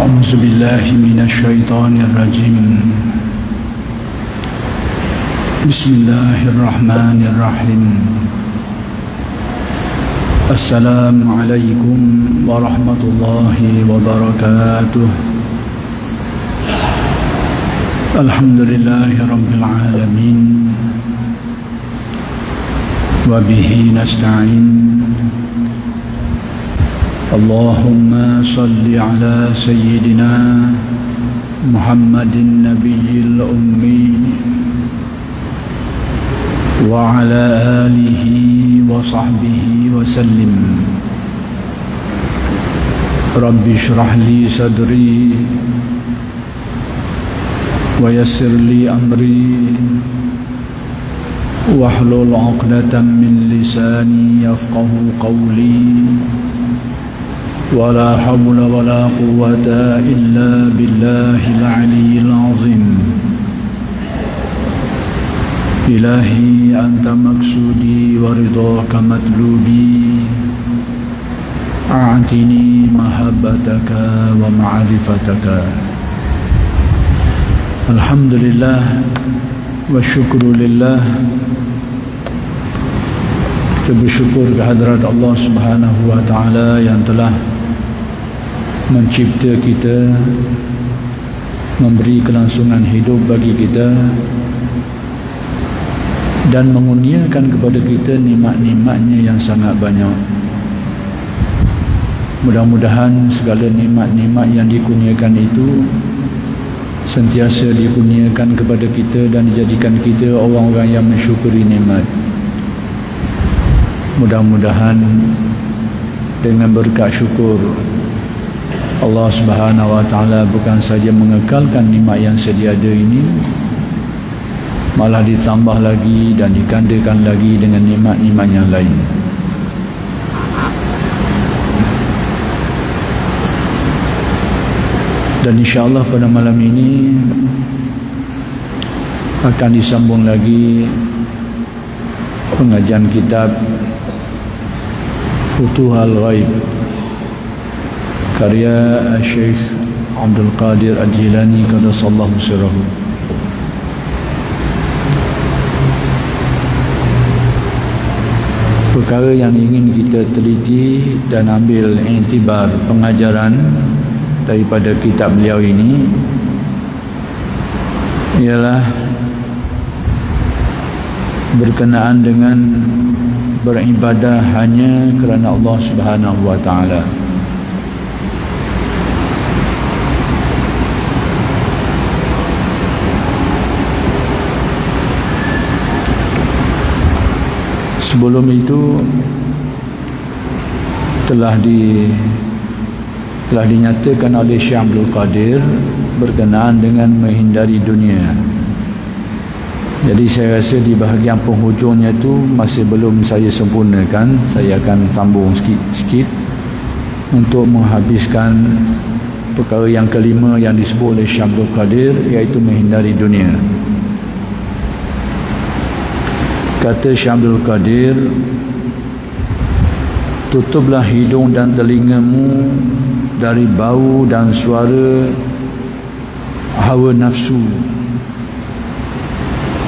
أعوذ بالله من الشيطان الرجيم. بسم الله الرحمن الرحيم. السلام عليكم ورحمة الله وبركاته. الحمد لله رب العالمين، وبه نستعين. اللهم صل على سيدنا محمد النبي الأمي وعلى آله وصحبه وسلم. رب اشرح لي صدري ويسر لي أمري واحلل عقدة من لساني يفقه قولي. ولا حول ولا قوة إلا بالله العلي العظيم. إلهي أنت مقصودي ورضاك مطلوبي، أعطني محبتك ومعرفتك. الحمد لله والشكر لله. Kita bersyukur kehadrat Allah Subhanahu wa Ta'ala yang telah mencipta kita, memberi kelangsungan hidup bagi kita, dan mengurniakan kepada kita nikmat-nikmatnya yang sangat banyak. Mudah-mudahan segala nikmat-nikmat yang dikurniakan itu sentiasa dikurniakan kepada kita dan dijadikan kita orang-orang yang mensyukuri nikmat. Mudah-mudahan dengan berkat syukur Allah Subhanahu wa Ta'ala bukan saja mengekalkan nikmat yang sedia ada ini, malah ditambah lagi dan digandakan lagi dengan nikmat-nikmat yang lain. Dan insya-Allah pada malam ini akan disambung lagi pengajian kitab Futuhul Ghaib karya Syekh Abdul Qadir Al-Jilani qaddasallahu sirrahu. Perkara yang ingin kita teliti dan ambil iktibar pengajaran daripada kitab beliau ini ialah berkenaan dengan beribadah hanya kerana Allah Subhanahu wa Ta'ala. Sebelum itu telah dinyatakan oleh Syekh Abdul Qadir berkenaan dengan menghindari dunia. Jadi saya rasa di bahagian penghujungnya itu masih belum saya sempurnakan. Saya akan sambung sikit untuk menghabiskan perkara yang kelima yang disebut oleh Syekh Abdul Qadir, iaitu menghindari dunia. Kata Syekh Abdul Qadir, tutuplah hidung dan telingamu dari bau dan suara hawa nafsu,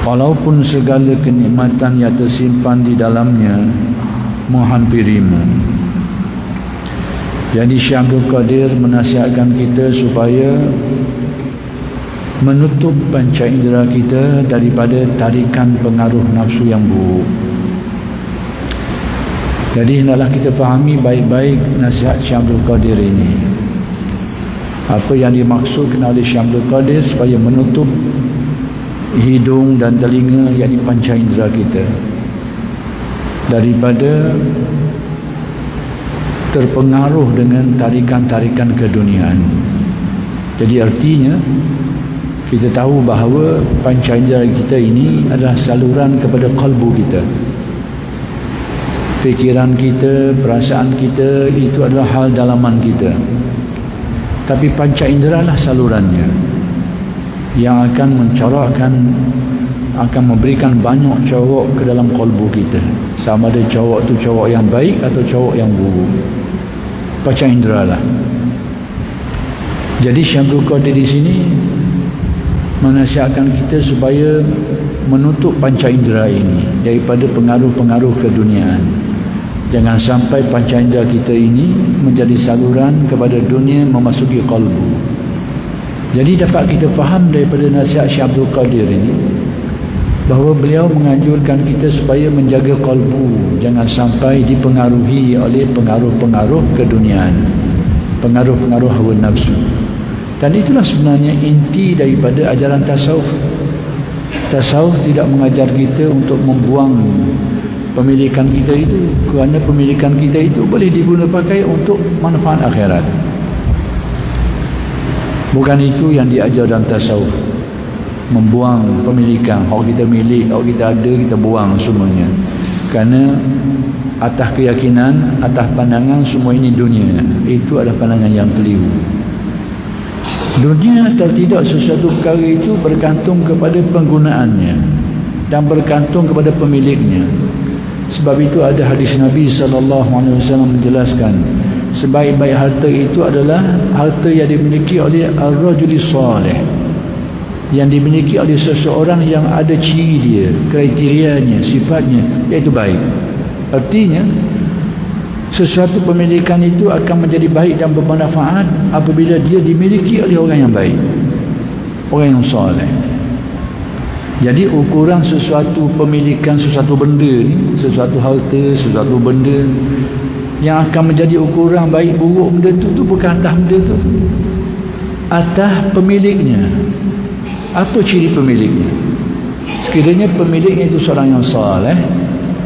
walaupun segala kenikmatan yang tersimpan di dalamnya menghampirimu. Jadi Syekh Abdul Qadir menasihatkan kita supaya menutup panca indera kita daripada tarikan pengaruh nafsu yang buruk. Jadi hendaklah kita fahami baik-baik nasihat Syekh Abdul Qadir ini. Apa yang dimaksudkan oleh Syekh Abdul Qadir supaya menutup hidung dan telinga, yakni panca indera kita, daripada terpengaruh dengan tarikan-tarikan keduniaan. Jadi artinya kita tahu bahawa panca indera kita ini adalah saluran kepada kalbu kita. Fikiran kita, perasaan kita itu adalah hal dalaman kita. Tapi panca indera lah salurannya yang akan mencorakkan, akan memberikan banyak corok ke dalam kalbu kita. Sama ada corok tu corok yang baik atau corok yang buruk. Panca indera lah. Jadi Syekh Abdul Qadir di sini menasihatkan kita supaya menutup panca indera ini daripada pengaruh-pengaruh keduniaan. Jangan sampai panca indera kita ini menjadi saluran kepada dunia memasuki qalbu. Jadi dapat kita faham daripada nasihat Syekh Abdul Qadir ini bahawa beliau menganjurkan kita supaya menjaga qalbu, jangan sampai dipengaruhi oleh pengaruh-pengaruh keduniaan, pengaruh-pengaruh hawa nafsu. Dan itulah sebenarnya inti daripada ajaran tasawuf. Tasawuf tidak mengajar kita untuk membuang pemilikan kita itu, kerana pemilikan kita itu boleh diguna pakai untuk manfaat akhirat. Bukan itu yang diajar dalam tasawuf, membuang pemilikan. Hak kita milik, hak kita ada, kita buang semuanya. Kerana atas keyakinan, atas pandangan semua ini dunia. Itu adalah pandangan yang keliru. Dunia atau tidak sesuatu perkara itu bergantung kepada penggunaannya dan bergantung kepada pemiliknya. Sebab itu ada hadis Nabi SAW menjelaskan, sebaik-baik harta itu adalah harta yang dimiliki oleh ar-rajuli salih, yang dimiliki oleh seseorang yang ada ciri dia, kriterianya, sifatnya, iaitu baik. Artinya sesuatu pemilikan itu akan menjadi baik dan bermanfaat apabila dia dimiliki oleh orang yang baik, orang yang soleh. Jadi ukuran sesuatu pemilikan sesuatu benda ni, sesuatu harta, sesuatu benda yang akan menjadi ukuran baik buruk benda tu bukan atas benda tu, atas pemiliknya. Apa ciri pemiliknya? Sekiranya pemiliknya itu seorang yang soleh,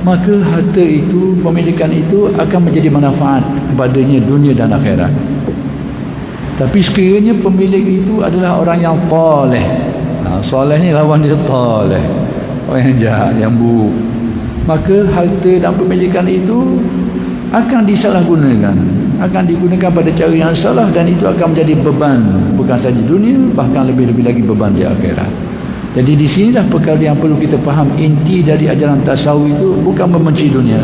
maka harta itu, pemilikan itu akan menjadi manfaat kepadanya dunia dan akhirat. Tapi sekiranya pemilik itu adalah orang yang taleh, soleh ni lawan dia taleh, orang yang jahat, yang buruk, maka harta dan pemilikan itu akan disalahgunakan, akan digunakan pada cara yang salah, dan itu akan menjadi beban, bukan saja dunia, bahkan lebih-lebih lagi beban di akhirat. Jadi di sinilah perkara yang perlu kita faham. Inti dari ajaran tasawuf itu bukan membenci dunia,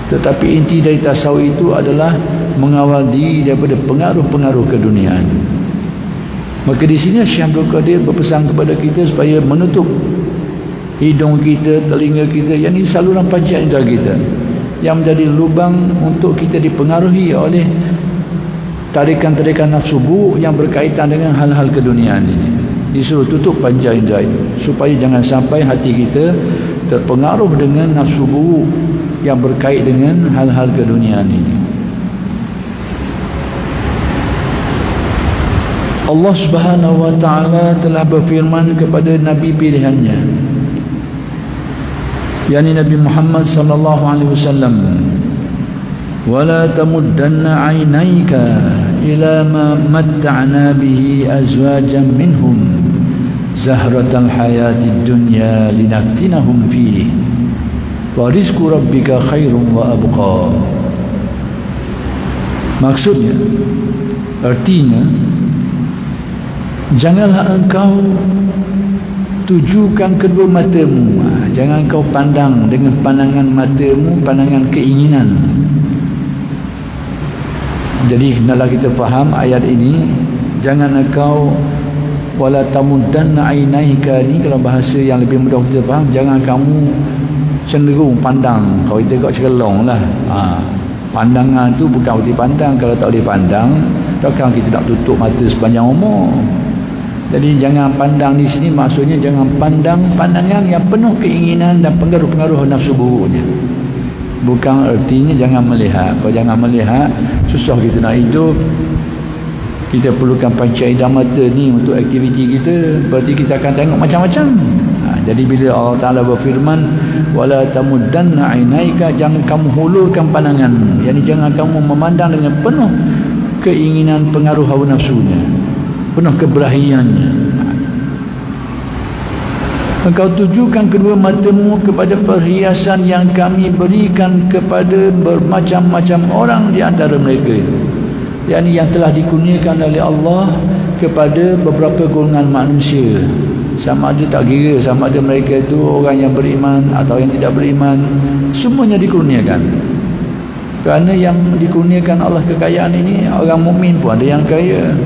tetapi inti dari tasawuf itu adalah mengawal diri daripada pengaruh-pengaruh keduniaan. Maka di sini Syekh Abdul Qadir berpesan kepada kita supaya menutup hidung kita, telinga kita, yang ini saluran panca indera kita, yang menjadi lubang untuk kita dipengaruhi oleh tarikan-tarikan nafsu buruk yang berkaitan dengan hal-hal keduniaan ini. Disuruh tutup panca indera itu supaya jangan sampai hati kita terpengaruh dengan nafsu buruk yang berkait dengan hal-hal keduniaan ini. Allah Subhanahu wa taala telah berfirman kepada nabi pilihannya, yakni Nabi Muhammad sallallahu alaihi wasallam, "Wala tamuddanna 'ainaika ila ma matta'na bihi azwajan minhum zahratal hayatid dunya linaftinahum fihi wa rizqu rabbika khairum wa abqa." Maksudnya, artinya, janganlah engkau tujukan kedua matamu, jangan kau pandang dengan pandangan matamu, pandangan keinginan. Jadi hendaklah kita faham ayat ini, jangan engkau wala tamuddanna ainaika ni, kalau bahasa yang lebih mudah kita faham, jangan kamu cenderung pandang, kalau kita kat cerelong lah. Pandangan tu bukan berarti pandang. Kalau tak boleh pandang, takkan kita nak tutup mata sepanjang umur. Jadi jangan pandang di sini maksudnya jangan pandang pandangan yang penuh keinginan dan pengaruh-pengaruh nafsu buruknya. Bukan artinya jangan melihat. Kalau jangan melihat, susah kita nak hidup. Kita perlukan panca indera mata ni untuk aktiviti kita. Berarti kita akan tengok macam-macam. Jadi bila Allah Ta'ala berfirman, wala tamuddanna ainaika, jangan kamu hulurkan pandangan, yakni jangan kamu memandang dengan penuh keinginan pengaruh hawa nafsunya, penuh keberahiannya. Engkau tujukan kedua matamu kepada perhiasan yang kami berikan kepada bermacam-macam orang di antara mereka itu, yakni yang telah dikurniakan oleh Allah kepada beberapa golongan manusia. Sama ada tak kira, sama ada mereka itu orang yang beriman atau yang tidak beriman, semuanya dikurniakan Kerana yang dikurniakan Allah kekayaan ini, orang mukmin pun ada yang kaya,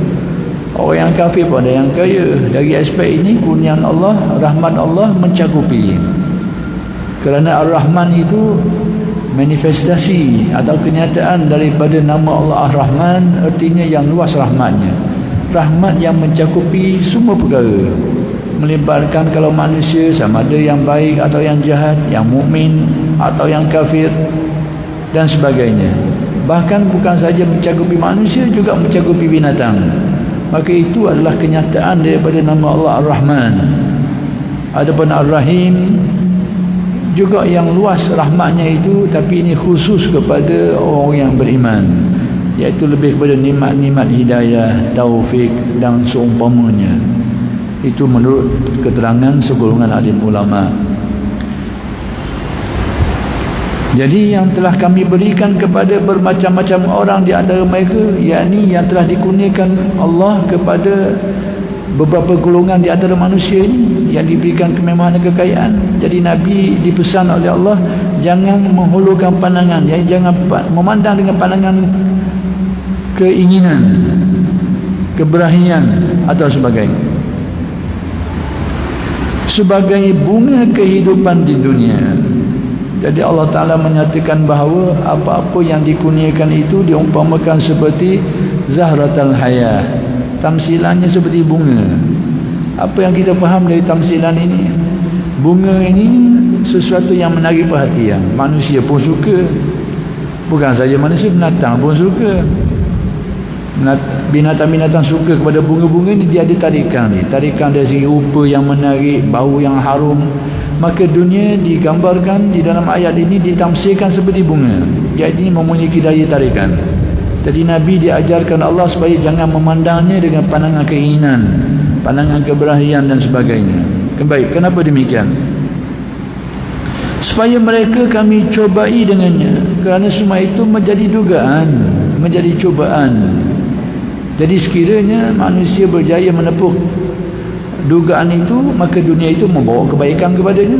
orang yang kafir pun ada yang kaya. Dari aspek ini, kurniaan Allah, rahmat Allah mencakupi. Kerana Ar-Rahman itu manifestasi atau kenyataan daripada nama Allah Ar-Rahman, artinya yang luas rahmatnya. Rahmat yang mencakupi semua perkara, melibatkan kalau manusia sama ada yang baik atau yang jahat, yang mukmin atau yang kafir dan sebagainya. Bahkan bukan saja mencakupi manusia, juga mencakupi binatang. Maka itu adalah kenyataan daripada nama Allah Ar-Rahman. Adapun Ar-Rahim juga yang luas rahmatnya itu, tapi ini khusus kepada orang yang beriman, iaitu lebih kepada nikmat-nikmat hidayah, taufik dan seumpamanya. Itu menurut keterangan segolongan alim ulama. Jadi yang telah kami berikan kepada bermacam-macam orang di antara mereka, yakni yang telah dikurniakan Allah kepada beberapa golongan di antara manusia ini, yang diberikan kemewahan dan kekayaan. Jadi Nabi dipesan oleh Allah, jangan menghulurkan pandangan, jangan memandang dengan pandangan keinginan, keberanian atau sebagainya. Sebagai bunga kehidupan di dunia. Jadi Allah Ta'ala menyatakan bahawa apa-apa yang dikurniakan itu diumpamakan seperti zahratul hayah, tamsilannya seperti bunga. Apa yang kita faham dari tamsilan ini? Bunga ini sesuatu yang menarik perhatian. Manusia pun suka. Bukan saja manusia, binatang pun suka. Binatang-binatang suka kepada bunga-bunga ini. Dia ada tarikan ni, tarikan dari segi rupa yang menarik, bau yang harum. Maka dunia digambarkan di dalam ayat ini, ditamsirkan seperti bunga, iaitu memiliki daya tarikan. Jadi Nabi diajarkan Allah supaya jangan memandangnya dengan pandangan keinginan, pandangan keberanian dan sebagainya. Baik, kenapa demikian? Supaya mereka kami cobai dengannya, kerana semua itu menjadi dugaan, menjadi cubaan. Jadi sekiranya manusia berjaya menepuh dugaan itu, maka dunia itu membawa kebaikan kepadanya.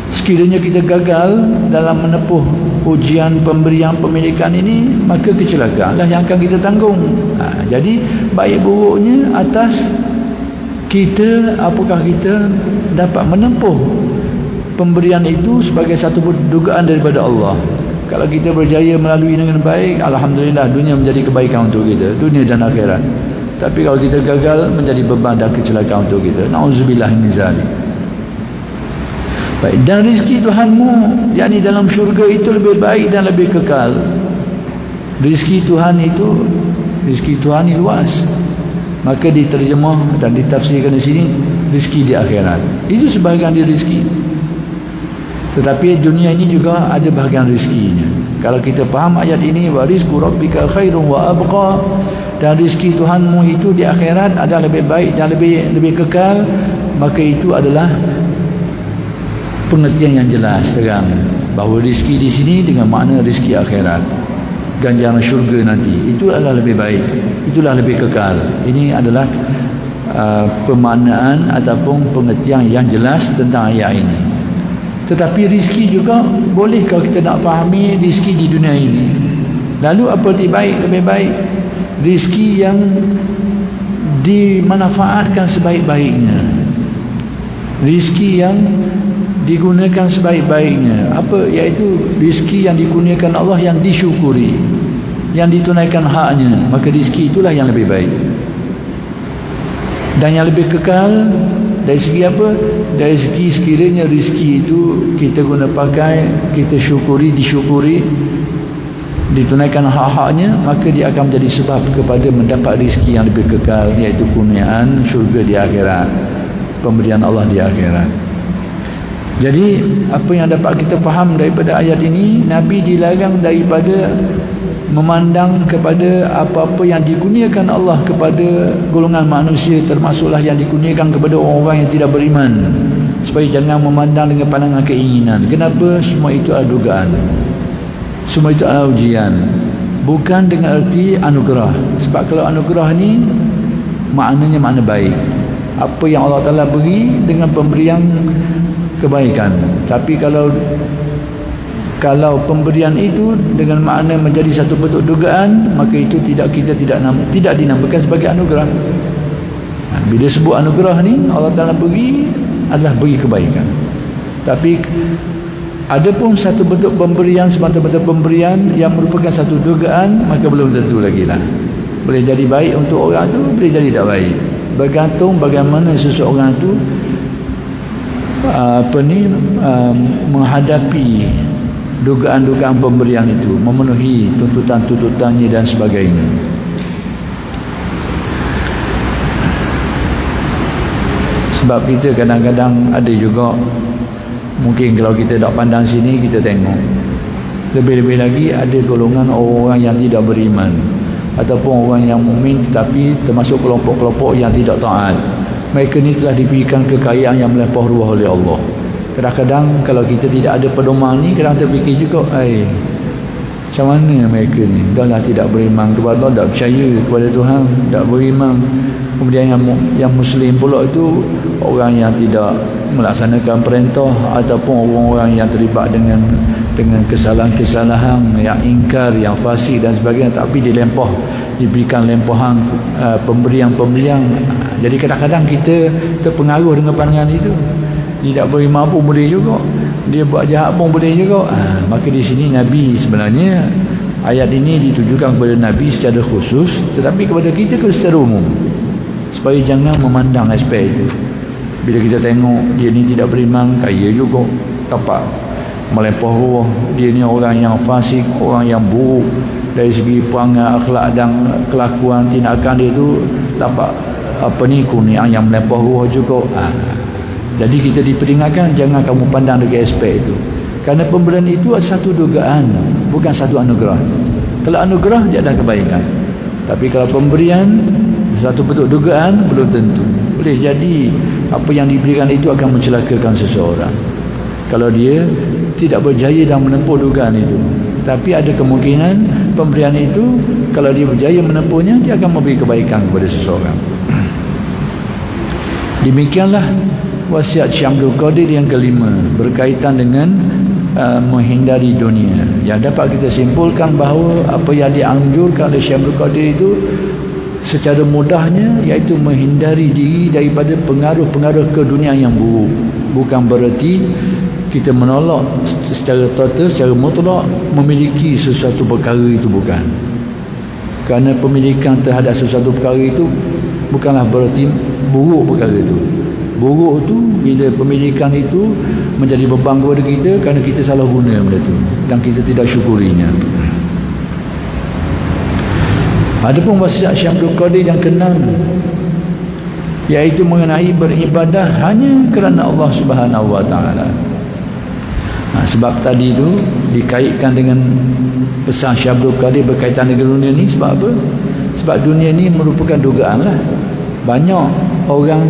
Sekiranya kita gagal dalam menepuh ujian pemberian pemilikan ini, maka kecelakaanlah yang akan kita tanggung. Jadi baik buruknya atas kita, apakah kita dapat menempuh pemberian itu sebagai satu dugaan daripada Allah. Kalau kita berjaya melalui dengan baik, alhamdulillah, dunia menjadi kebaikan untuk kita, dunia dan akhirat. Tapi kalau kita gagal, menjadi beban dan kecelakaan untuk kita. Na'udzubillah min zalik. Baik, dan rezeki Tuhanmu, yakni dalam syurga itu lebih baik dan lebih kekal. Rezeki Tuhan itu, rezeki Tuhan ini luas. Maka diterjemah dan ditafsirkan di sini, rezeki di akhirat. Itu sebahagian dari rezeki. Tetapi dunia ini juga ada bahagian rezekinya. Kalau kita faham ayat ini, wa rizqu rabbika khairun wa abqa, dan rezeki Tuhanmu itu di akhirat adalah lebih baik dan lebih kekal, maka itu adalah pengertian yang jelas terang bahawa rezeki di sini dengan makna rezeki akhirat, ganjaran syurga nanti, itu adalah lebih baik, itulah lebih kekal. Ini adalah pemaknaan ataupun pengertian yang jelas tentang ayat ini. Tetapi rezeki juga boleh kalau kita nak fahami rezeki di dunia ini. Lalu apa lebih baik? Rezeki yang dimanfaatkan sebaik-baiknya, rezeki yang digunakan sebaik-baiknya. Apa? Iaitu rezeki yang dikurniakan Allah, yang disyukuri, yang ditunaikan haknya. Maka rezeki itulah yang lebih baik dan yang lebih kekal. Dari segi apa? Dari segi sekiranya rezeki itu kita guna pakai, kita syukuri, disyukuri, ditunaikan hak-haknya, maka dia akan menjadi sebab kepada mendapat rezeki yang lebih kekal, iaitu kurniaan syurga di akhirat, pemberian Allah di akhirat. Jadi apa yang dapat kita faham daripada ayat ini, Nabi dilarang daripada memandang kepada apa-apa yang dikurniakan Allah kepada golongan manusia, termasuklah yang dikurniakan kepada orang-orang yang tidak beriman, supaya jangan memandang dengan pandangan keinginan. Kenapa? Semua itu adalah dugaan, semua itu adalah ujian, bukan dengan erti anugerah. Sebab kalau anugerah ni maknanya makna baik, apa yang Allah Ta'ala beri dengan pemberian kebaikan. Tapi kalau Kalau pemberian itu dengan makna menjadi satu bentuk dugaan, maka itu kita tidak dinamakan sebagai anugerah. Bila sebut anugerah ni, Allah Ta'ala beri adalah beri kebaikan. Tapi ada pun satu bentuk pemberian, semata-mata pemberian yang merupakan satu dugaan, maka belum tentu lagi lah. Boleh jadi baik untuk orang tu, boleh jadi tak baik. Bergantung bagaimana seseorang tu menghadapi dugaan-dugaan pemberian itu, memenuhi tuntutan-tuntutannya dan sebagainya. Sebab kita kadang-kadang ada juga, mungkin kalau kita tak pandang sini, kita tengok lebih-lebih lagi ada golongan orang yang tidak beriman ataupun orang yang mukmin tetapi termasuk kelompok-kelompok yang tidak taat. Mereka ni telah diberikan kekayaan yang melampau ruah oleh Allah. Kadang-kadang kalau kita tidak ada pedoman ni, kadang terfikir juga, macam mana mereka ni dahlah tidak beriman kepada Allah, tak percaya kepada Tuhan, tak beriman. Kemudian yang Muslim pula itu orang yang tidak melaksanakan perintah ataupun orang-orang yang terlibat dengan kesalahan-kesalahan, yang ingkar, yang fasik dan sebagainya, tapi diberikan lempahan pemberian. Jadi kadang-kadang kita terpengaruh dengan pandangan itu. Dia tak beriman pun boleh juga, dia buat jahat pun boleh juga. Maka di sini Nabi, sebenarnya ayat ini ditujukan kepada Nabi secara khusus, tetapi kepada kita secara umum, supaya jangan memandang aspek itu. Bila kita tengok dia ni tidak beriman, kaya juga, tapak melampau ruah, dia ni orang yang fasik, orang yang buruk dari segi perangai, akhlak dan kelakuan, tindakan dia tu nampak kurniaan yang melampau ruah juga. Jadi kita diperingatkan jangan kamu pandang dari aspek itu, kerana pemberian itu adalah satu dugaan, bukan satu anugerah. Kalau anugerah dia ada kebaikan, tapi kalau pemberian satu bentuk dugaan, belum tentu. Boleh jadi apa yang diberikan itu akan mencelakakan seseorang kalau dia tidak berjaya dalam menempuh dugaan itu. Tapi ada kemungkinan pemberian itu kalau dia berjaya menempuhnya, dia akan memberi kebaikan kepada seseorang. Demikianlah wasiat Syekh Abdul Qadir yang kelima, berkaitan dengan menghindari dunia. Yang dapat kita simpulkan bahawa apa yang dianjurkan oleh Syekh Abdul Qadir itu secara mudahnya iaitu menghindari diri daripada pengaruh-pengaruh ke dunia yang buruk. Bukan bererti kita menolak secara total, secara mutlak memiliki sesuatu perkara itu, bukan. Kerana pemilikan terhadap sesuatu perkara itu bukanlah bererti buruk perkara itu. Buruk itu bila pemilikan itu menjadi beban kepada kita kerana kita salah guna benda itu dan kita tidak syukurinya. Adapun wasiat Syekh Abdul Qadir yang keenam, iaitu mengenai beribadah hanya kerana Allah Subhanahu wa taala. Sebab tadi itu dikaitkan dengan pesan Syekh Abdul Qadir berkaitan dengan dunia ni. Sebab apa? Sebab dunia ni merupakan dugaan lah. Banyak orang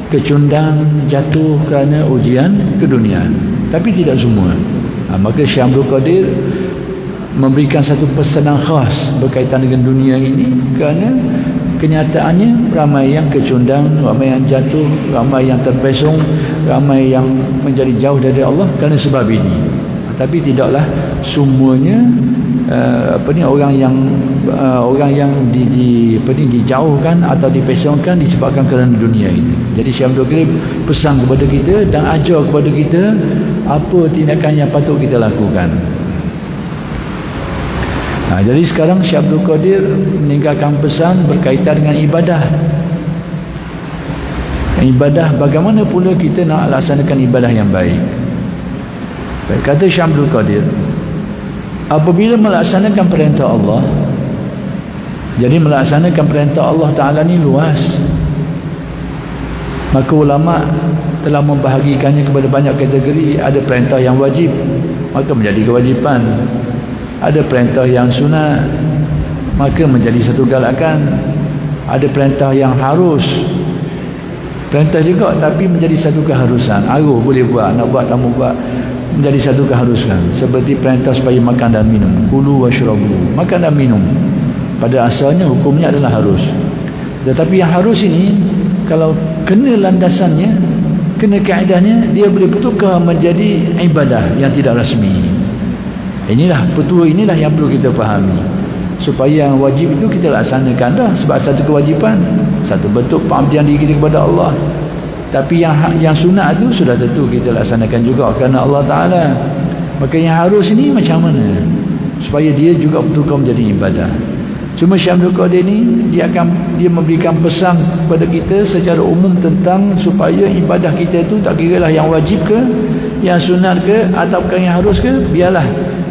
kecundang jatuh kerana ujian keduniaan, tapi tidak semua. Maka Syekh Abdul Qadir memberikan satu pesanan khas berkaitan dengan dunia ini, kerana kenyataannya ramai yang kecundang, ramai yang jatuh, ramai yang terpesong, ramai yang menjadi jauh dari Allah kerana sebab ini. Tapi tidaklah semuanya orang yang dijauhkan atau dipesongkan disebabkan kerana dunia ini. Jadi Syekh Abdul Qadir pesan kepada kita dan ajar kepada kita apa tindakan yang patut kita lakukan. Jadi sekarang Syekh Abdul Qadir meninggalkan pesan berkaitan dengan ibadah. Ibadah, bagaimana pula kita nak laksanakan ibadah yang baik. Kata Syekh Abdul Qadir, apabila melaksanakan perintah Allah, jadi melaksanakan perintah Allah Ta'ala ni luas. Maka ulama telah membahagikannya kepada banyak kategori. Ada perintah yang wajib, maka menjadi kewajipan. Ada perintah yang sunat, maka menjadi satu galakan. Ada perintah yang harus, perintah juga tapi menjadi satu keharusan. Harus boleh buat, nak buat tak mau buat, menjadi satu keharusan. Seperti perintah supaya makan dan minum, kulu washrabu, makan dan minum, pada asalnya hukumnya adalah harus. Tetapi yang harus ini kalau kena landasannya, kena kaedahnya, dia boleh bertukar menjadi ibadah yang tidak rasmi. Inilah petua, inilah yang perlu kita fahami, supaya yang wajib itu kita laksanakan dah, sebab satu kewajipan, satu bentuk pengabdian diri kita kepada Allah. Tapi yang sunat itu sudah tentu kita laksanakan juga kerana Allah Ta'ala. Maka yang harus ini macam mana supaya dia juga betul-betul menjadi ibadah. Cuma Syekh Abdul Qadir ni dia memberikan pesan kepada kita secara umum tentang supaya ibadah kita itu tak kira lah yang wajib ke, yang sunat ke, ataukah yang harus ke, biarlah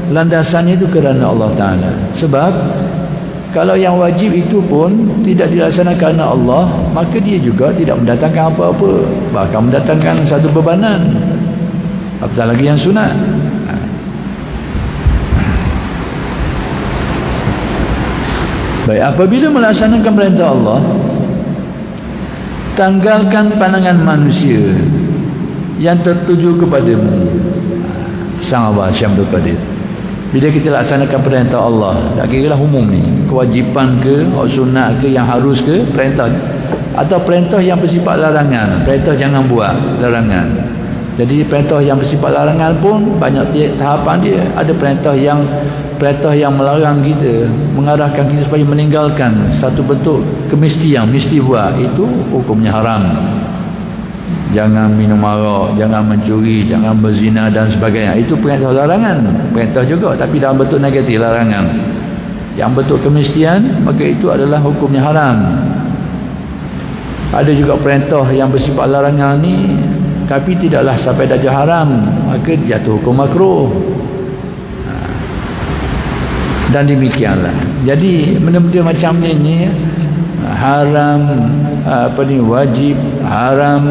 landasannya itu kerana Allah Ta'ala. Sebab kalau yang wajib itu pun tidak dilaksanakan kerana Allah, maka dia juga tidak mendatangkan apa-apa, bahkan mendatangkan satu bebanan. Apatah lagi yang sunat. Baik, apabila melaksanakan perintah Allah, tanggalkan pandangan manusia yang tertuju kepadamu. Sang Abah Syekh Abdul Qadir, bila kita laksanakan perintah Allah, tak kira lah umum ni, kewajipan ke, sunat ke, yang harus ke, perintah atau perintah yang bersifat larangan, perintah jangan buat, larangan. Jadi perintah yang bersifat larangan pun banyak tahapan dia. Ada perintah yang melarang kita, mengarahkan kita supaya meninggalkan satu bentuk kemestian, mesti buat, itu hukumnya haram. Jangan minum arak, jangan mencuri, jangan berzina dan sebagainya. Itu perintah larangan, perintah juga tapi dalam bentuk negatif, larangan. Yang bentuk kemestian, maka itu adalah hukumnya haram. Ada juga perintah yang bersifat larangan ni tapi tidaklah sampai darjah haram, maka jatuh hukum makruh. Dan demikianlah. Jadi benda-benda macam ni haram, wajib, haram,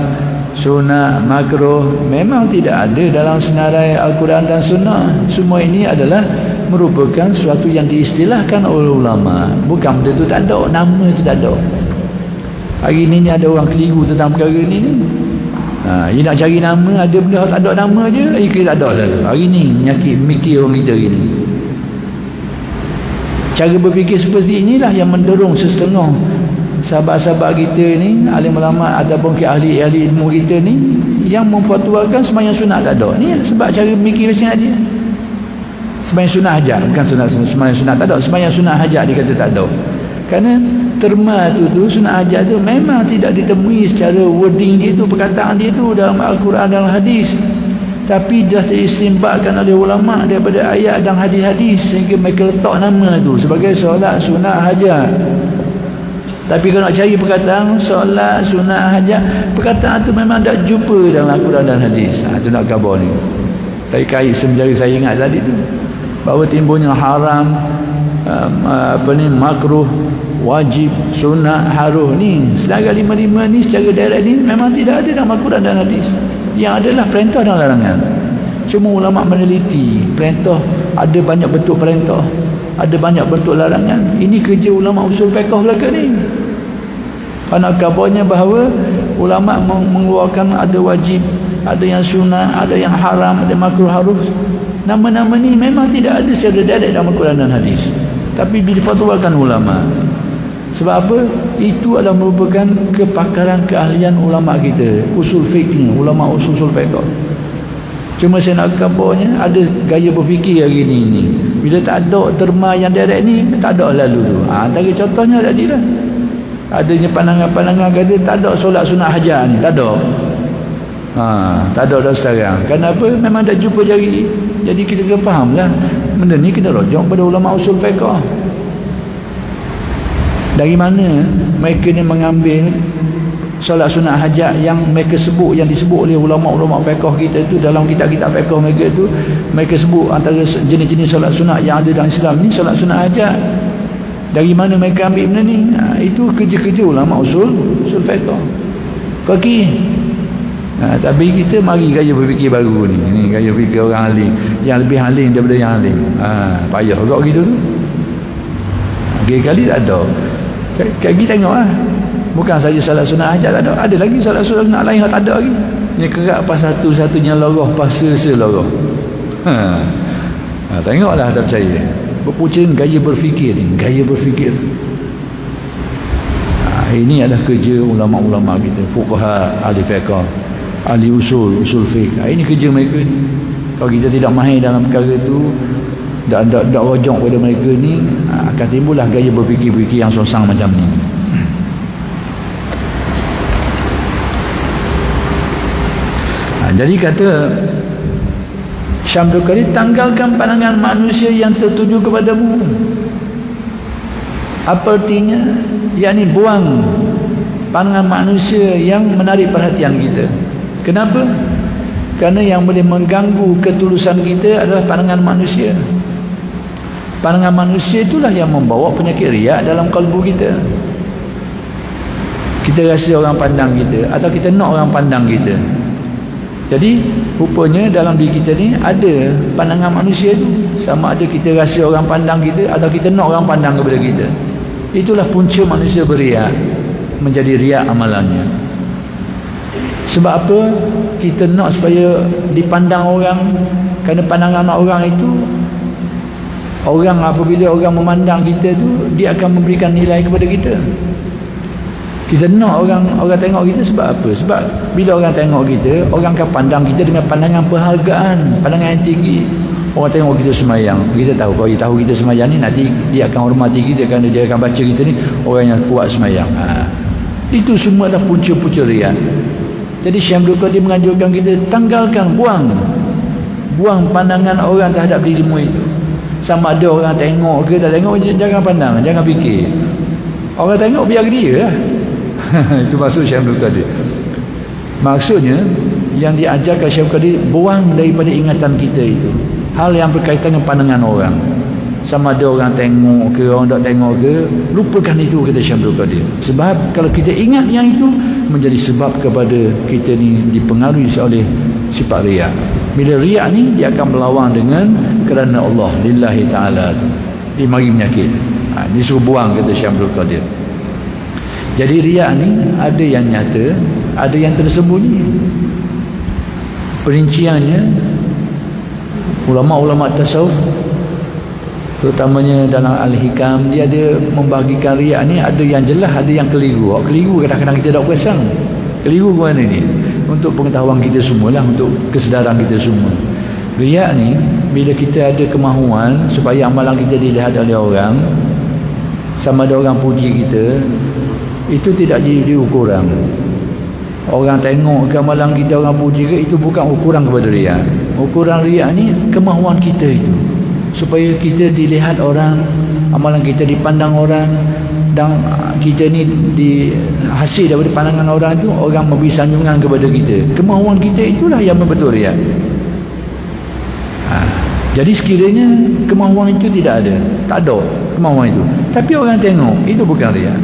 sunat, makruh, memang tidak ada dalam senarai Al-Quran dan Sunnah. Semua ini adalah merupakan suatu yang diistilahkan oleh ulama. Bukan benda tu tak ada, nama tu tak ada. Hari ni ada orang keliru tentang perkara ni. Dia nak cari nama, ada benda tak ada nama je, kita tak ada lalu. Hari ni nyakit mikir orang kita hari ni. Cara berfikir seperti inilah yang mendorong setengah sahabat-sahabat kita ni, alim ulama ataupun ahli-ahli ilmu kita ni, yang memfatwakan sembahyang sunat tak ada. Ni sebab cara mikir macam dia. Sembahyang sunat hajat, bukan sembahyang sunat tak ada, sembahyang sunat hajat dia kata tak ada. Kerana terma tu sunat hajat tu memang tidak ditemui secara wording dia tu, perkataan dia tu dalam Al-Quran dan hadis, tapi dah diistinbatkan oleh ulama daripada ayat dan hadis-hadis, sehingga mereka letak nama tu sebagai solat sunat hajat. Tapi kalau nak cari perkataan solat sunat hajat, perkataan tu memang tak jumpa dalam Al-Quran dan hadis. Tu nak khabar ni, saya kait semenjari saya ingat tadi tu, bahawa timbulnya haram, makruh, wajib, sunat, haruh ni, sedangkan lima-lima ni secara direct ni memang tidak ada dalam Al-Quran dan hadis. Yang adalah perintah dan larangan. Cuma ulama meneliti, perintah ada banyak bentuk perintah, ada banyak bentuk larangan. Ini kerja ulama usul fiqh belaka ni. Anak kabarnya bahawa ulama mengeluarkan ada wajib, ada yang sunat, ada yang haram, ada makruh, harus. Nama-nama ni memang tidak ada secara direct dalam Al-Quran dan hadis, tapi difatwakan ulama. Sebab apa? Itu adalah merupakan kepakaran keahlian ulama kita, usul fiqh ni, ulama usul fiqh. Cuma saya nak kabarnya ada gaya berfikir hari ni. Bila tak ada terma yang direct ni, tak ada lalu tu. Antara contohnya tadi lah, adanya pandangan-pandangan kata tak ada solat sunat hajat ni, tak ada. Tak ada dah sekarang. Kenapa? Memang tak jumpa jari. Jadi kita kena faham lah, benda ni kena rujuk pada ulama usul fiqh. Dari mana mereka ni mengambil solat sunat hajat yang mereka sebut, yang disebut oleh ulama-ulama fiqh kita tu dalam kitab-kitab fiqh mereka tu, mereka sebut antara jenis-jenis solat sunat yang ada dalam Islam ni solat sunat hajat. Dari mana mereka ambil benda ni? Itu kerja-kerja ulama usul fiqh, faqih. Tapi kita mari gaya berfikir baru ni. Ini gaya fikir orang alim, yang lebih alim daripada yang alim. Payah juga gitu tu. Kali tak ada. Kita tengok lah, bukan saja salat sunat hajat tak ada, ada lagi salat sunat lain yang tak ada lagi. Yang kerak pas satu-satunya loroh, pas seloroh. Tengoklah, tak percaya. Berpucing gaya berfikir ni, gaya berfikir. Ini adalah kerja ulama-ulama kita, fuqaha, ahli fiqh, ahli usul fiqh. Ini kerja mereka ni. Kalau kita tidak mahir dalam perkara tu, dak rojok pada mereka ni, akan timbullah gaya berfikir-fikir yang sosang macam ni. Jadi kata Syamsul Qadir, tanggalkan pandangan manusia yang tertuju kepadamu. Apa artinya? Yakni buang pandangan manusia yang menarik perhatian kita. Kenapa? Kerana yang boleh mengganggu ketulusan kita adalah pandangan manusia. Pandangan manusia itulah yang membawa penyakit riak dalam kalbu kita. Kita rasa orang pandang kita, atau kita nak orang pandang kita. Jadi rupanya dalam diri kita ni ada pandangan manusia tu, sama ada kita rasa orang pandang kita atau kita nak orang pandang kepada kita. Itulah punca manusia beriak, menjadi riak amalannya. Sebab apa? Kita nak supaya dipandang orang. Kerana pandangan orang itu, orang apabila orang memandang kita tu, dia akan memberikan nilai kepada kita. Kita nak orang tengok kita sebab apa? Sebab bila orang tengok kita, orang akan pandang kita dengan pandangan perhargaan, pandangan yang tinggi. Orang tengok kita semayang, kita tahu, kalau dia tahu kita semayang ni, nanti dia akan hormati kita kerana dia akan baca kita ni orang yang kuat semayang. Itu semua adalah punca-punca riak. Jadi Syamsul Qadir menganjurkan kita, tanggalkan, buang pandangan orang terhadap dirimu itu. Sama ada orang tengok ke tak tengok, jangan pandang, jangan fikir. Orang tengok biar dia lah. Itu maksud Syamsul Qadir. Maksudnya yang diajarkan Syamsul Qadir, buang daripada ingatan kita itu hal yang berkaitan dengan pandangan orang. Sama ada orang tengok ke orang tak tengok ke, lupakan itu, kata Syamsul Qadir. Sebab kalau kita ingat yang itu, menjadi sebab kepada kita ni dipengaruhi oleh sifat riak. Bila riak ni, dia akan melawan dengan kerana Allah, lillahi ta'ala tu, dia mari penyakit. Disuruh buang, kata Syamsul Qadir. Jadi riak ni ada yang nyata, ada yang tersembunyi. Perinciannya, ulama-ulama tasawuf terutamanya dalam Al-Hikam, dia ada membahagikan riak ni, ada yang jelas, ada yang keliru. Keliru kadang-kadang kita tak perasan. Keliru ke mana ni? Untuk pengetahuan kita semualah, untuk kesedaran kita semua. Riak ni bila kita ada kemahuan supaya amalan kita dilihat oleh orang, sama ada orang puji kita, itu tidak jadi ukuran. Orang tengok ke amalan kita, orang puji ke, itu bukan ukuran kepada riak. Ukuran riak ni kemahuan kita itu, supaya kita dilihat orang, amalan kita dipandang orang, dan kita ni hasil daripada pandangan orang itu, orang memberi sanjungan kepada kita. Kemahuan kita itulah yang membentuk riak. Jadi sekiranya kemahuan itu tidak ada, tak ada kemahuan itu, tapi orang tengok, itu bukan riak.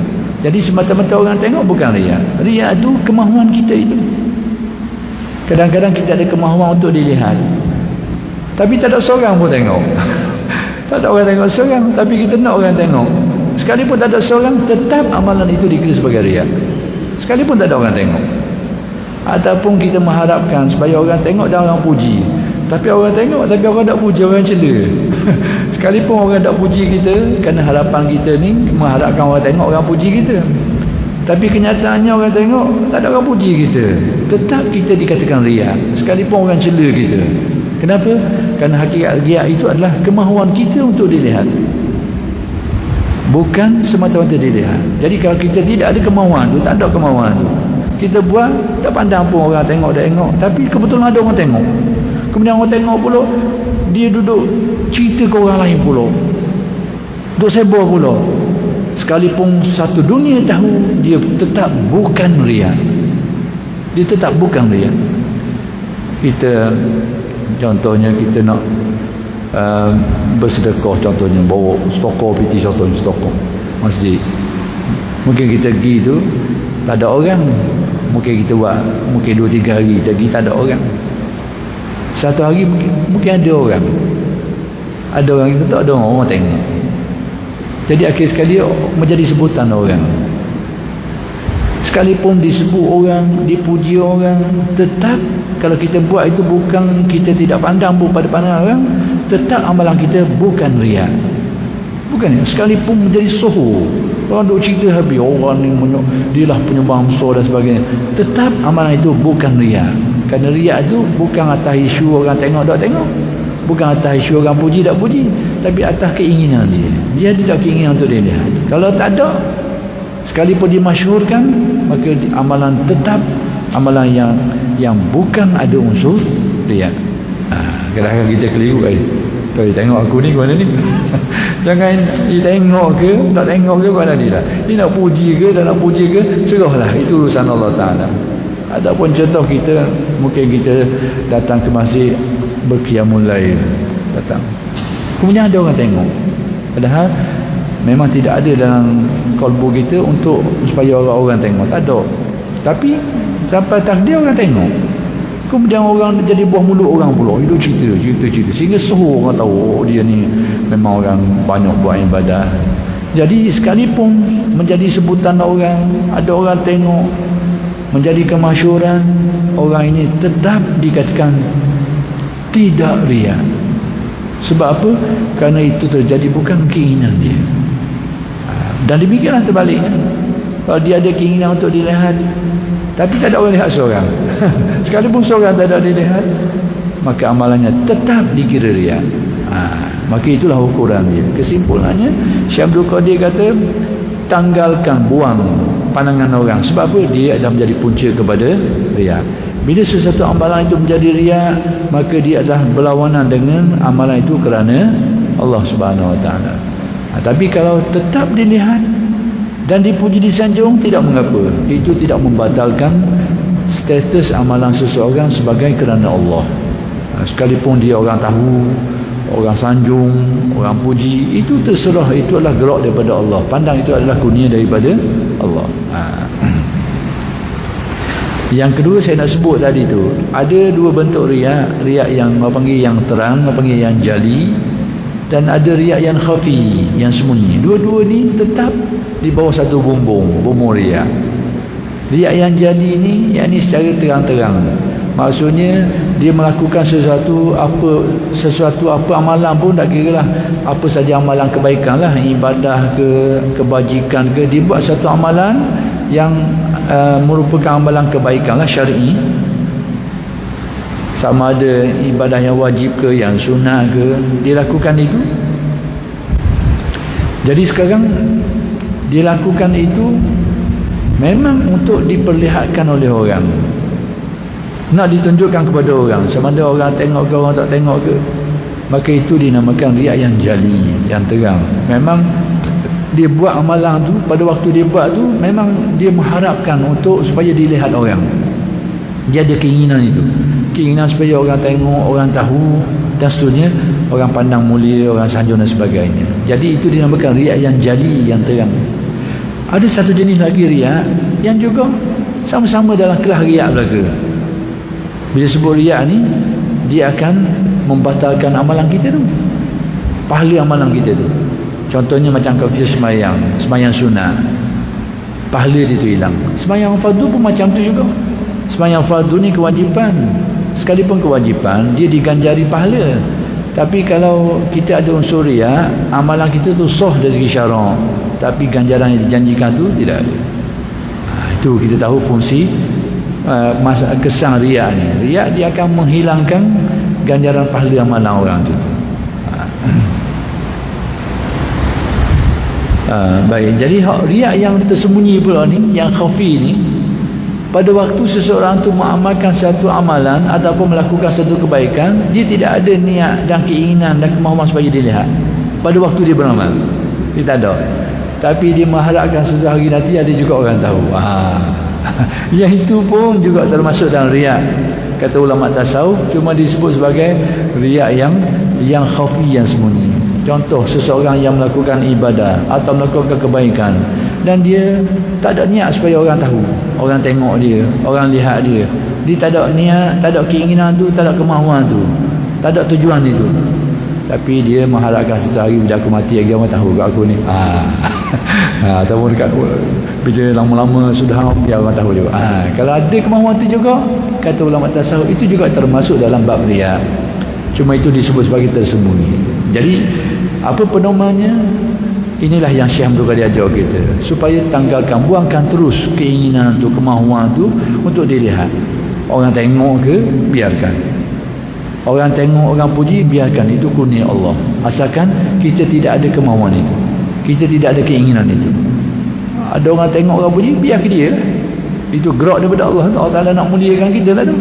Jadi semata-mata orang tengok bukan riak. Riak itu kemahuan kita itu. Kadang-kadang kita ada kemahuan untuk dilihat, tapi tak ada seorang pun tengok. Tak ada orang tengok seorang, tapi kita nak orang tengok. Sekalipun tak ada seorang, tetap amalan itu dikira sebagai riak. Sekalipun tak ada orang tengok. Ataupun kita mengharapkan supaya orang tengok dan orang puji, tapi orang tengok, tapi orang tak puji, orang cela. Sekalipun orang tak puji kita, kerana harapan kita ni mengharapkan orang tengok, orang puji kita, tapi kenyataannya orang tengok, tak ada orang puji kita, tetap kita dikatakan riak, sekalipun orang cela kita. Kenapa? Kerana hakikat riak itu adalah kemahuan kita untuk dilihat, bukan semata-mata dilihat. Jadi kalau kita tidak ada kemahuan tu, tak ada kemahuan tu, kita buat, tak pandang pun orang tengok tak tengok, tapi kebetulan ada orang tengok. Kemudian orang tengok pula, dia duduk cerita ke orang lain pula, duduk sebar pula. Sekalipun satu dunia tahu, dia tetap bukan riak. Dia tetap bukan riak. Kita contohnya, kita nak bersedekah, contohnya bawa stokor piti, contohnya stokor masjid. Mungkin kita pergi tu tak ada orang, mungkin kita buat, mungkin 2-3 hari kita pergi tak ada orang. Satu hari mungkin ada orang, kita tak ada orang tengok. Jadi akhir sekali menjadi sebutan orang. Sekalipun disebut orang, dipuji orang, tetap kalau kita buat itu bukan, kita tidak pandang pada pandangan orang, tetap amalan kita bukan riak. Bukan, sekalipun menjadi soho, orang duk cerita habis, orang ni dia lah penyembah besar dan sebagainya, tetap amalan itu bukan riak. Kerana riak itu bukan atas isu orang tengok tak tengok, Bukan atas isu orang puji tak puji, tapi atas keinginan dia. Dia tidak keinginan untuk dilihat. Kalau tak ada, sekalipun dimasyhurkan, maka amalan tetap amalan yang bukan ada unsur riya. Kadang-kadang kita keliru kalau dia tengok aku ni mana ni. Jangan dia tengok ke tak tengok ke kat dia lah. Dia nak puji ke tak nak puji ke, serahlah, itu urusan Allah Ta'ala. Adapun contoh kita, mungkin kita datang ke masjid berqiyamul lail, datang, kemudian ada orang tengok, padahal memang tidak ada dalam kalbu kita untuk supaya orang-orang tengok, tak ada. Tapi sampai takdir orang tengok, kemudian orang jadi buah mulut orang pula, itu cerita sehingga semua orang tahu, oh, dia ni memang orang banyak buat ibadah. Jadi sekalipun menjadi sebutan orang, ada orang tengok, menjadi kemasyhuran, orang ini tetap dikatakan tidak riya. Sebab apa? Kerana itu terjadi bukan keinginan dia. Dan demikianlah terbaliknya, kalau dia ada keinginan untuk dilihat tapi tak ada orang lihat seorang sekalipun seorang tak ada dilihat, maka amalannya tetap dikira riya. Maka itulah ukuran dia. Kesimpulannya, Syekh Abdul Qadir kata, tanggalkan, buang pandangan orang. Sebab apa? Dia adalah menjadi punca kepada riya. Bila sesuatu amalan itu menjadi riya, maka dia adalah berlawanan dengan amalan itu kerana Allah Subhanahu Wa Taala. Tapi kalau tetap dilihat dan dipuji disanjung, tidak mengapa. Itu tidak membatalkan status amalan seseorang sebagai kerana Allah. Sekalipun dia orang tahu, orang sanjung, orang puji, itu terserah, itu adalah gerak daripada Allah. Pandang itu adalah kurnia daripada Allah. Yang kedua saya nak sebut tadi tu, ada dua bentuk riak. Riak yang orang panggil yang terang, orang panggil yang jali, dan ada riak yang khafi, yang sembunyi. Dua-dua ni tetap di bawah satu bumbung riak. Riak yang jali ni, yang ni secara terang-terang. Maksudnya dia melakukan sesuatu apa amalan pun, tak kira lah apa saja amalan kebaikan lah, ibadah ke, kebajikan ke, dia buat satu amalan yang merupakan amalan kebaikan lah, syar'i, sama ada ibadah yang wajib ke, yang sunnah ke, dia lakukan itu. Jadi sekarang dia lakukan itu memang untuk diperlihatkan oleh orang, nak ditunjukkan kepada orang, sama ada orang tengok ke orang tak tengok ke, maka itu dinamakan riak yang jali, yang terang. Memang dia buat amalan tu, pada waktu dia buat tu memang dia mengharapkan untuk supaya dilihat orang. Dia ada keinginan itu, keinginan supaya orang tengok, orang tahu dan seterusnya, orang pandang mulia, orang sanjung dan sebagainya. Jadi itu dinamakan riak yang jali, yang terang. Ada satu jenis lagi riak yang juga sama-sama dalam kelas riak belaka. Bila sebut riak ni, dia akan membatalkan amalan kita tu, pahala amalan kita tu. Contohnya macam kalau kita semayang sunat, pahala dia tu hilang. Semayang fardu pun macam tu juga. Semayang fardu ni kewajipan, sekalipun kewajipan dia diganjari pahala. Tapi kalau kita ada unsur riak, amalan kita tu sah dari segi syarak, tapi ganjaran yang dijanjikan tu tidak ada. Itu kita tahu fungsi kesan riak ni. Riak dia akan menghilangkan ganjaran pahala amalan orang tu. Baik, jadi riak yang tersembunyi pula ni, yang khafi ni, pada waktu seseorang tu mengamalkan satu amalan ataupun melakukan satu kebaikan, dia tidak ada niat dan keinginan dan kemahuan supaya dilihat pada waktu dia beramal, dia tak ada. Tapi dia mengharapkan suatu hari nanti ada juga orang tahu. Yang itu pun juga termasuk dalam riak. Kata ulama tasawuf, cuma disebut sebagai riak yang khafi, yang sembunyi. Contoh, seseorang yang melakukan ibadah atau melakukan kebaikan dan dia tak ada niat supaya orang tahu, orang tengok dia, orang lihat dia. Dia tak ada niat, tak ada keinginan tu, tak ada kemahuan tu, tak ada tujuan itu. Tapi dia mengharapkan satu hari bila aku mati lagi orang tahu kat aku ni. Ataupun dekat bila lama-lama sudah biar orang tahu juga. Kalau ada kemahuan tu juga, kata ulama tasawuf, itu juga termasuk dalam bab riak. Cuma itu disebut sebagai tersembunyi. Jadi apa pedomannya? Inilah yang Syekh Abdul Qadir ajar kita, supaya tanggalkan, buangkan terus keinginan tu, kemahuan tu untuk dilihat. Orang tengok ke, biarkan. Orang tengok, orang puji, biarkan, itu kurnia Allah. Asalkan kita tidak ada kemauan itu, kita tidak ada keinginan itu. Ada orang tengok, orang puji, biarkan dia lah. Itu gerak daripada Allah. Allah Ta'ala nak muliakan kita lah tu.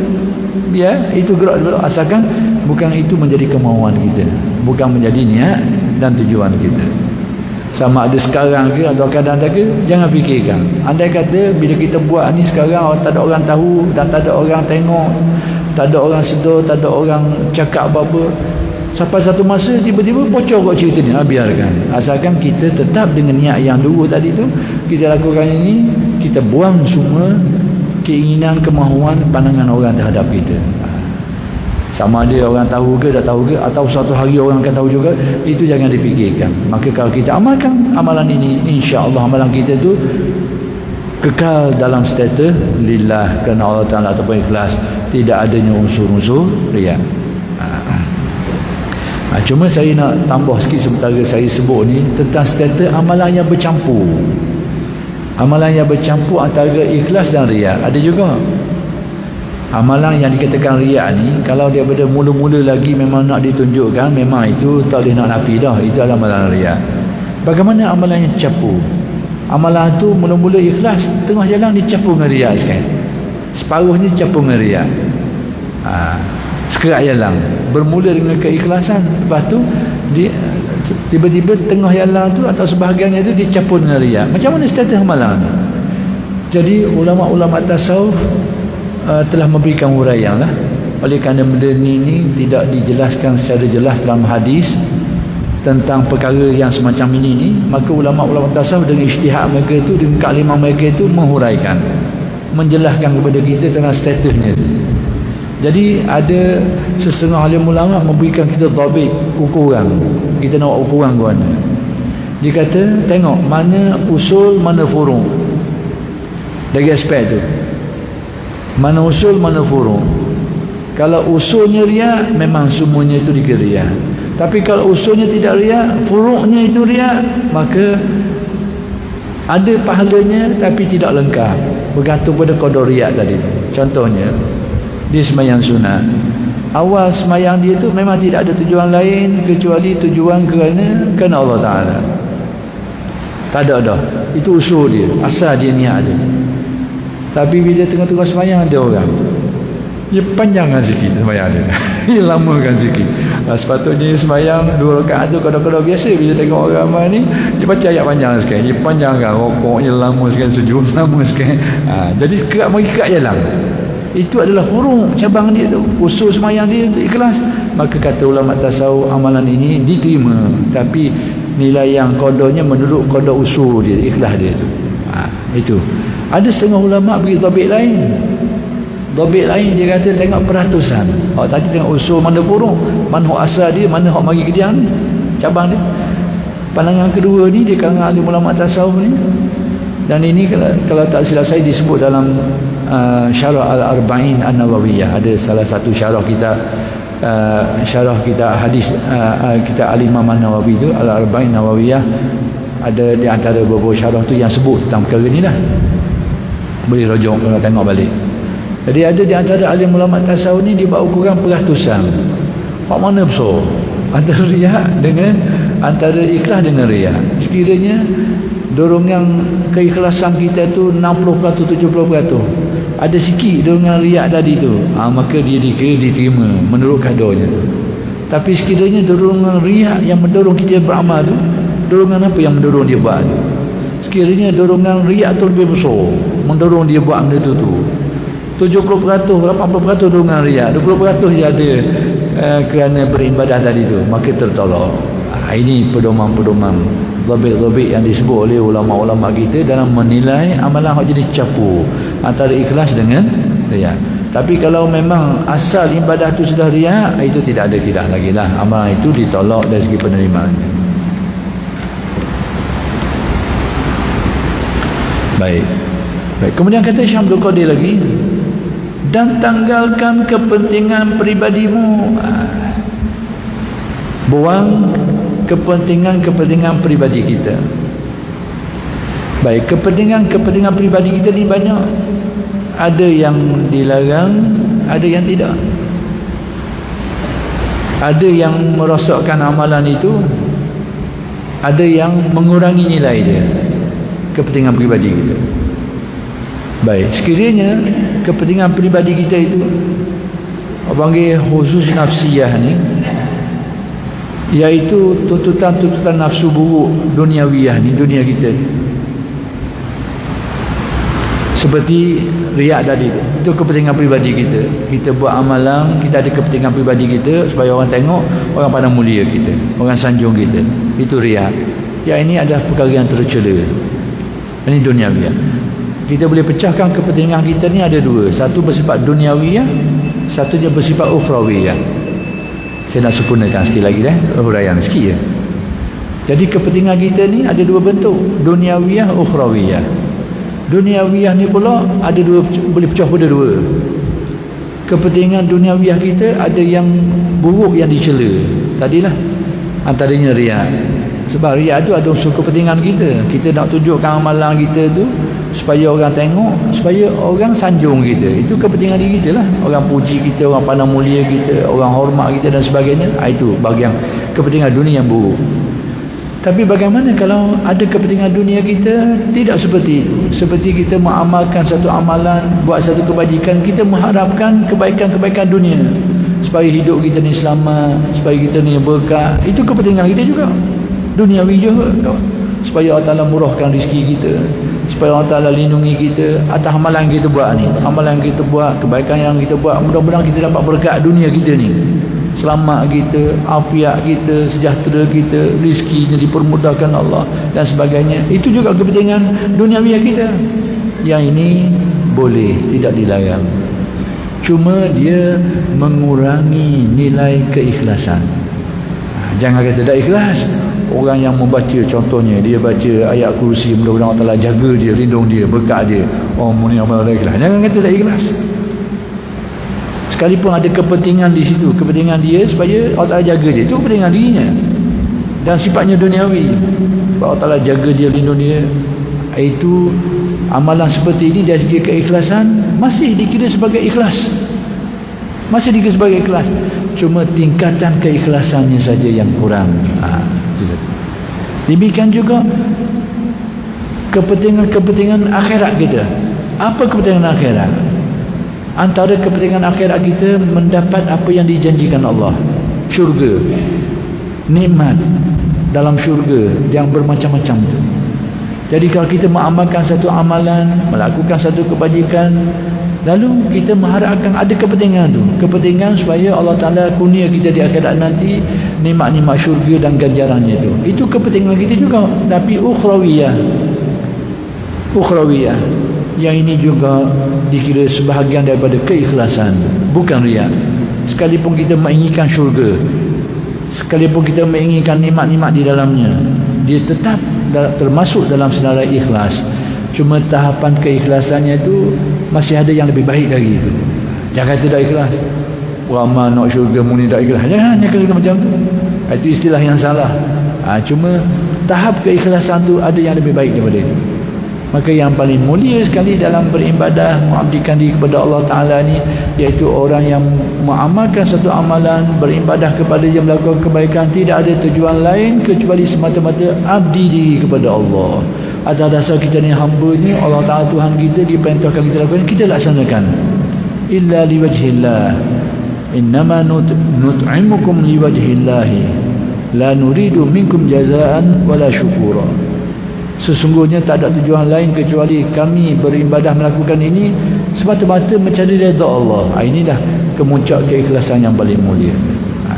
Biar, itu gerak daripada Allah. Asalkan bukan itu menjadi kemauan kita, bukan menjadi niat dan tujuan kita. Sama ada sekarang ke atau kadang ke, jangan fikirkan. Andai kata bila kita buat ni sekarang, tak ada orang tahu dan tak ada orang tengok, tak ada orang sedar, tak ada orang cakap apa-apa, sampai satu masa tiba-tiba bocor kat cerita ni, biarkan. Asalkan kita tetap dengan niat yang dulu tadi tu, kita lakukan ini, kita buang semua keinginan, kemahuan, pandangan orang terhadap kita. Sama ada orang tahu ke tak tahu ke, atau suatu hari orang akan tahu juga, itu jangan dipikirkan. Maka kalau kita amalkan amalan ini, insya-Allah amalan kita tu kekal dalam status lillah, kerana Allah Ta'ala ataupun ikhlas, tidak adanya unsur-unsur riya. Cuma saya nak tambah sikit sementara saya sebut ni tentang status amalan yang bercampur. Amalan yang bercampur antara ikhlas dan riya. Ada juga amalan yang dikatakan riya ni, kalau daripada mula-mula lagi memang nak ditunjukkan, memang itu tak boleh nak nafi dah, itu adalah amalan riya. Bagaimana amalan yang campur? Amalan tu mula-mula ikhlas, tengah jalan dicampur dengan riya sekali, separuhnya dicampur dengan riya. Sekerat jalan bermula dengan keikhlasan, lepas tu tiba-tiba tengah jalan tu atau sebahagiannya tu dicampur dengan riya. Macam mana status amalan ni? Jadi ulama-ulama tasawuf telah memberikan huraian lah. Oleh kerana benda ni tidak dijelaskan secara jelas dalam hadis tentang perkara yang semacam ini, maka ulama-ulama tasawuf dengan ijtihad mereka itu, dengan kalimah mereka itu menghuraikan, menjelaskan kepada kita tentang statusnya itu. Jadi ada setengah alim ulama memberikan kita dhabit, ukuran. Kita nak buat ukuran ke mana? Dia kata tengok mana usul, mana furu'. Dari aspek tu, mana usul, mana furu'. Kalau usulnya riya, memang semuanya itu dikira riya. Tapi kalau usulnya tidak riya, furu'nya itu riya, maka ada pahalanya tapi tidak lengkap, bergantung pada qadar riya tadi tu. Contohnya dia sembahyang sunat, awal sembahyang dia tu memang tidak ada tujuan lain kecuali tujuan kerana Allah Ta'ala. Tak ada dah, itu usul dia, asal dia niat dia. Tapi bila tengah-tengah sembahyang ada orang, dia panjangkan sikit sembahyang dia, dia lamakan sikit. Sepatutnya sembahyang 2 rakaat tu kadang-kadang biasa, bila tengok orang ramai ni, dia baca ayat panjang sekali, dia panjangkan, rokoknya lama sekali, sujud lama sekali. Jadi kerak mari kerak jalan. Itu adalah furu' cabang dia tu, usul sembahyang dia tu ikhlas. Maka kata ulama tasawuf, amalan ini diterima, tapi nilai yang qadarnya menurut qadar usul dia, ikhlas dia tu. Itu. Ada setengah ulama beri dhabit lain. Dhabit lain dia kata tengok peratusan. Tadi tengok usul mana furu', mana hak asal dia, mana hak mari ke dia ni, cabang dia. Pandangan kedua ni dia kalangan alim ulama tasawuf ni. Dan ini kalau tak silap saya disebut dalam Syarah Al-Arba'in An-Nawawiyah. Ada salah satu syarah kita, syarah kita hadis kita Al-Imam An-Nawawi tu, Al-Arba'in Nawawiyah. Ada di antara beberapa syarah tu yang sebut tentang perkara ni lah. Boleh rujuk kalau tengok balik. Jadi ada di antara alim ulama tasawuf ni dia buat ukuran peratusan. Hak mana besar antara riya dengan antara ikhlas dengan riya. Sekiranya dorongan keikhlasan kita tu 60%, 70%, ada sikit dorongan riak tadi tu, maka dia dikira diterima menurut kadarnya tu. Tapi sekiranya dorongan riak yang mendorong kita beramal tu, dorongan apa yang mendorong dia buat tu? Sekiranya dorongan riak tu lebih besar, mendorong dia buat benda tu 70%, 80% dorongan riak, 20% je ada kerana beribadah tadi tu, maka tertolak. Ini pedoman-pedoman, dhabit-dhabit yang disebut oleh ulama-ulama kita dalam menilai amalan yang jadi campur antara ikhlas dengan riya. Tapi kalau memang asal ibadah tu sudah riya, itu tidak ada khilaf lagi lah, amalan itu ditolak dari segi penerimaannya. Baik. Kemudian kata Syekh Abdul Qadir lagi, dan tanggalkan kepentingan peribadimu. Buang kepentingan peribadi kita. Baik, kepentingan peribadi kita ni banyak. Ada yang dilarang, ada yang tidak. Ada yang merosakkan amalan itu, ada yang mengurangi nilai dia, kepentingan peribadi kita. Baik, sekiranya kepentingan peribadi kita itu panggil khusus nafsiyah ni, iaitu tuntutan-tuntutan nafsu buruk duniawiyah ni, dunia kita ni, seperti riak tadi itu kepentingan peribadi kita. Kita buat amalan, kita ada kepentingan peribadi kita supaya orang tengok, orang pandang mulia kita, orang sanjung kita. Itu riak. Yang ini adalah perkara yang tercela. Ini duniawiyah. Kita boleh pecahkan kepentingan kita ni ada dua. Satu bersifat duniawiyah, satu je bersifat ukhrawiyah. Saya nak sempurnakan sikit lagi huraian sikit je. Jadi kepentingan kita ni ada dua bentuk, duniawiyah, ukhrawiyah. Duniawiyah ni pula ada dua, boleh pecah pada dua. Kepentingan duniawiyah kita ada yang buruk yang dicela. Tadilah antaranya riak. Sebab riak tu ada unsur kepentingan kita. Kita nak tunjukkan amalan kita tu supaya orang tengok, supaya orang sanjung kita. Itu kepentingan diri kita lah. Orang puji kita, orang pandang mulia kita, orang hormat kita dan sebagainya. Itu bahagian kepentingan dunia yang buruk. Tapi bagaimana kalau ada kepentingan dunia kita tidak seperti itu? Seperti kita mengamalkan satu amalan, buat satu kebajikan, kita mengharapkan kebaikan-kebaikan dunia supaya hidup kita ni selamat, supaya kita ni berkah. Itu kepentingan kita juga, duniawi juga, supaya Allah Ta'ala murahkan rezeki kita, supaya Allah Ta'ala lindungi kita atas amalan yang kita buat ni. Amalan yang kita buat, kebaikan yang kita buat, mudah-mudahan kita dapat berkat dunia kita ni, selamat kita, afiat kita, sejahtera kita, rezekinya dipermudahkan Allah dan sebagainya. Itu juga kepentingan duniawi kita. Yang ini boleh, tidak dilarang, cuma dia mengurangi nilai keikhlasan. Jangan kata tak ikhlas. Orang yang membaca, contohnya dia baca ayat kursi, mudah-mudahan Allah Ta'ala jaga dia, lindung dia, berkat dia, oh murni amal tak ikhlas. Jangan kata tak ikhlas. Sekalipun ada kepentingan di situ, kepentingan dia supaya Allah Ta'ala jaga dia, itu kepentingan dirinya dan sifatnya duniawi, supaya Allah Ta'ala jaga dia, lindung dia. Itu amalan seperti ini dari segi keikhlasan masih dikira sebagai ikhlas, masih dikira sebagai ikhlas, cuma tingkatan keikhlasannya saja yang kurang. Demikian juga kepentingan akhirat kita. Apa kepentingan akhirat? Antara kepentingan akhirat kita mendapat apa yang dijanjikan Allah, syurga, nikmat dalam syurga yang bermacam-macam tu. Jadi kalau kita mengamalkan satu amalan, melakukan satu kebajikan, lalu kita mengharapkan ada kepentingan tu, kepentingan supaya Allah Ta'ala kurnia kita di akhirat nanti nikmat-nikmat syurga dan ganjarannya itu. Itu kepentingan kita juga, tapi ukhrawiyah. Yang ini juga dikira sebahagian daripada keikhlasan, bukan riak. Sekalipun kita menginginkan syurga, sekalipun kita menginginkan nikmat-nikmat di dalamnya, dia tetap termasuk dalam senarai ikhlas. Cuma tahapan keikhlasannya itu masih ada yang lebih baik dari itu. Jangan tidak ikhlas. Ramai nak syurga murni tak ikhlas. Jangan kata macam tu. Itu istilah yang salah. Cuma tahap keikhlasan tu ada yang lebih baik daripada itu. Maka yang paling mulia sekali dalam beribadah, mengabdikan diri kepada Allah Ta'ala ni, iaitu orang yang mengamalkan satu amalan, beribadah kepada dia, melakukan kebaikan, tidak ada tujuan lain kecuali semata-mata abdi diri kepada Allah. Atas dasar kita ni hamba-Nya, Allah Ta'ala Tuhan kita, diperintahkan kita lakukan, kita laksanakan. Illa liwajhillah, innama nut'imukum liwajhillahi, la nuridu minkum jazaan wala syukura. Sesungguhnya tak ada tujuan lain kecuali kami beribadah melakukan ini semata-mata mencari redha Allah. Inilah kemuncak keikhlasan yang paling mulia.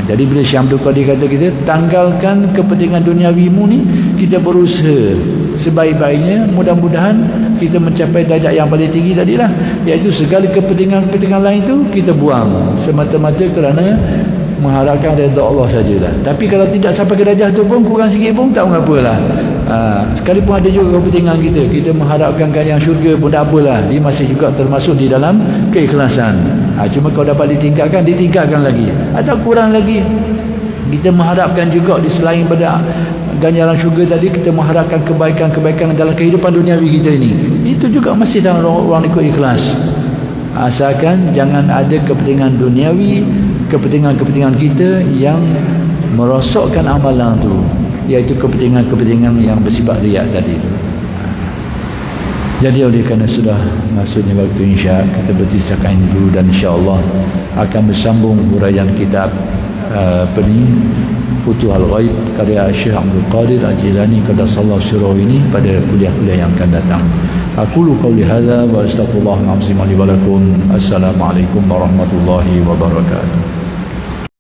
Jadi bila Syekh Abdul Qadir kata kita tanggalkan kepentingan duniawimu ni, kita berusaha sebaik-baiknya, mudah-mudahan kita mencapai darjat yang paling tinggi tadilah, iaitu segala kepentingan-kepentingan lain tu kita buang semata-mata kerana mengharapkan redha Allah sajalah. Tapi kalau tidak sampai ke darjah tu pun, kurang sikit pun tak mengapalah. Sekalipun ada juga kepentingan kita mengharapkan yang syurga pun tak apalah, dia masih juga termasuk di dalam keikhlasan. Cuma kalau dapat ditingkatkan lagi, atau kurang lagi, kita mengharapkan juga di selain pada ganjaran syurga tadi, kita mengharapkan kebaikan-kebaikan dalam kehidupan duniawi kita ini. Itu juga masih dalam ruang lingkup ikhlas. Asalkan jangan ada kepentingan duniawi, kepentingan-kepentingan kita yang merosakkan amalan tu, iaitu kepentingan-kepentingan yang bersifat riak tadi tu. Jadi oleh kerana sudah masuknya waktu insya, kita berhenti setakat ini dulu, dan insya-Allah akan bersambung huraian kitab Futuhul Ghaib karya Syekh Abdul Qadir Al-Jilani qaddasallahu sirruhu ini pada kuliah-kuliah yang akan datang. Aqulu qawli hadza wa astaghfirullahal azim li wa lakum. Assalamualaikum warahmatullahi wabarakatuh.